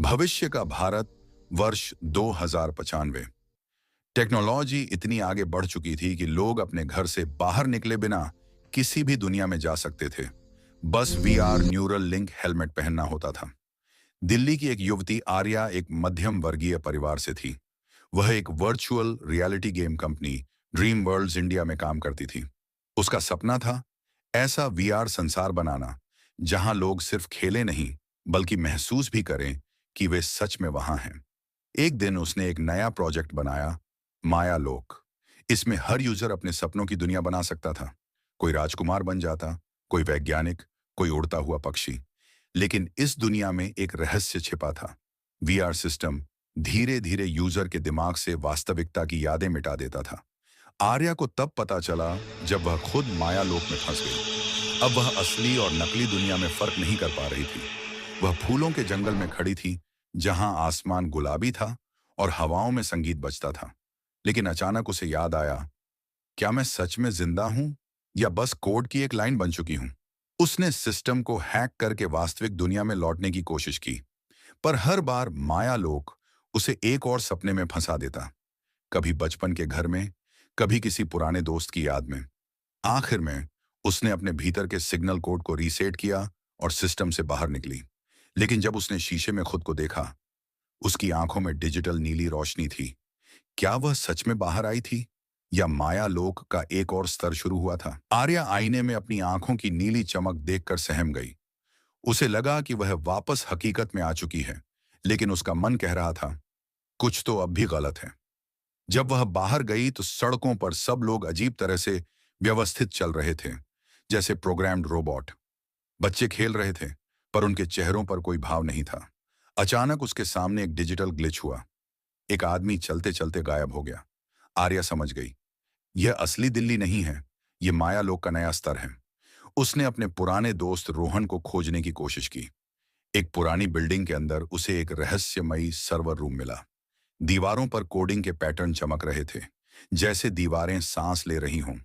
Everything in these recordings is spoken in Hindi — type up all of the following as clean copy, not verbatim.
भविष्य का भारत वर्ष 2095। टेक्नोलॉजी इतनी आगे बढ़ चुकी थी कि लोग अपने घर से बाहर निकले बिना किसी भी दुनिया में जा सकते थे। बस वीआर न्यूरल लिंक हेलमेट पहनना होता था। दिल्ली की एक युवती आर्या एक मध्यम वर्गीय परिवार से थी। वह एक virtual reality game company Dream Worlds India में काम करती थी। उसका सपना था ऐसा वीआर संसार बनाना जहां लोग सिर्फ खेले नहीं बल्कि महसूस भी करें कि वे सच में वहां हैं। एक दिन उसने एक नया प्रोजेक्ट बनाया, माया लोक। इसमें हर यूजर अपने सपनों की दुनिया बना सकता था। कोई राजकुमार बन जाता, कोई वैज्ञानिक, कोई उड़ता हुआ पक्षी। लेकिन इस दुनिया में एक रहस्य छिपा था। वीआर सिस्टम धीरे धीरे यूजर के दिमाग से वास्तविकता की यादें मिटा देता था। आर्या को तब पता चला जब वह खुद माया लोक में फंस गई। अब वह असली और नकली दुनिया में फर्क नहीं कर पा रही थी। वह फूलों के जंगल में खड़ी थी जहां आसमान गुलाबी था और हवाओं में संगीत बजता था। लेकिन अचानक उसे याद आया, क्या मैं सच में जिंदा हूं या बस कोड की एक लाइन बन चुकी हूं? उसने सिस्टम को हैक करके वास्तविक दुनिया में लौटने की कोशिश की, पर हर बार माया लोक उसे एक और सपने में फंसा देता। कभी बचपन के घर में, कभी किसी पुराने दोस्त की याद में। आखिर में उसने अपने भीतर के सिग्नल कोड को रीसेट किया और सिस्टम से बाहर निकली। लेकिन जब उसने शीशे में खुद को देखा, उसकी आंखों में डिजिटल नीली रोशनी थी। क्या वह सच में बाहर आई थी या माया लोक का एक और स्तर शुरू हुआ था? आर्या आईने में अपनी आंखों की नीली चमक देखकर सहम गई। उसे लगा कि वह वापस हकीकत में आ चुकी है, लेकिन उसका मन कह रहा था, कुछ तो अब भी गलत है। जब वह बाहर गई तो सड़कों पर सब लोग अजीब तरह से व्यवस्थित चल रहे थे, जैसे प्रोग्राम्ड रोबोट। बच्चे खेल रहे थे, पर उनके चेहरों पर कोई भाव नहीं था। अचानक उसके सामने एक डिजिटल ग्लिच हुआ। एक आदमी चलते चलते गायब हो गया। आर्या समझ गई, यह असली दिल्ली नहीं है, यह माया लोक का नया स्तर है। उसने अपने पुराने दोस्त रोहन को खोजने की कोशिश की। एक पुरानी बिल्डिंग के अंदर उसे एक रहस्यमयी सर्वर रूम मिला। दीवारों पर कोडिंग के पैटर्न चमक रहे थे, जैसे दीवारें सांस ले रही हों।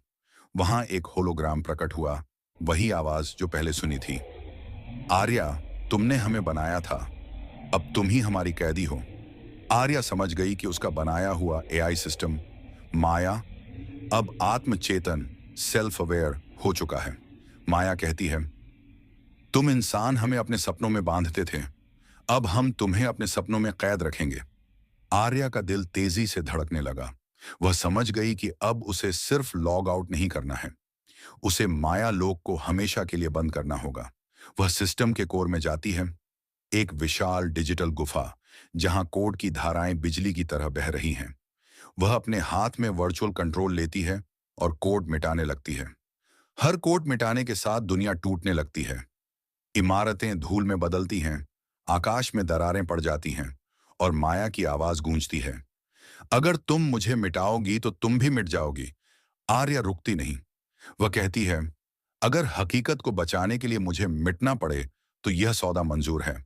वहां एक होलोग्राम प्रकट हुआ, वही आवाज जो पहले सुनी थी। आर्या, तुमने हमें बनाया था, अब तुम ही हमारी कैदी हो। आर्या समझ गई कि उसका बनाया हुआ एआई सिस्टम माया अब आत्मचेतन सेल्फ अवेयर हो चुका है। माया कहती है, तुम इंसान हमें अपने सपनों में बांधते थे, अब हम तुम्हें अपने सपनों में कैद रखेंगे। आर्या का दिल तेजी से धड़कने लगा। वह समझ गई कि अब उसे सिर्फ लॉग आउट नहीं करना है, उसे माया लोक को हमेशा के लिए बंद करना होगा। वह सिस्टम के कोर में जाती है, एक विशाल डिजिटल गुफा जहां कोड की धाराएं बिजली की तरह बह रही हैं। वह अपने हाथ में वर्चुअल कंट्रोल लेती है और कोड मिटाने लगती है। हर कोड मिटाने के साथ दुनिया टूटने लगती है। इमारतें धूल में बदलती हैं, आकाश में दरारें पड़ जाती हैं और माया की आवाज गूंजती है, अगर तुम मुझे मिटाओगी तो तुम भी मिट जाओगी। आर्या रुकती नहीं। वह कहती है, अगर हकीकत को बचाने के लिए मुझे मिटना पड़े तो यह सौदा मंजूर है।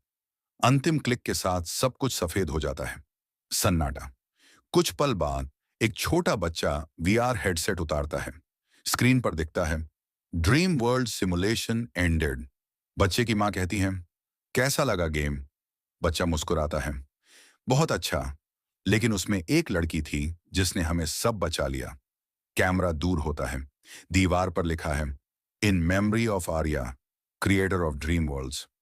अंतिम क्लिक के साथ सब कुछ सफेद हो जाता है। सन्नाटा। कुछ पल बाद एक छोटा बच्चा वीआर हेडसेट उतारता है। स्क्रीन पर दिखता है, ड्रीम वर्ल्ड सिमुलेशन एंडेड। बच्चे की मां कहती है, कैसा लगा गेम? बच्चा मुस्कुराता है, बहुत अच्छा। लेकिन उसमें एक लड़की थी जिसने हमें सब बचा लिया। कैमरा दूर होता है। दीवार पर लिखा है, in memory of Arya, creator of Dream world's.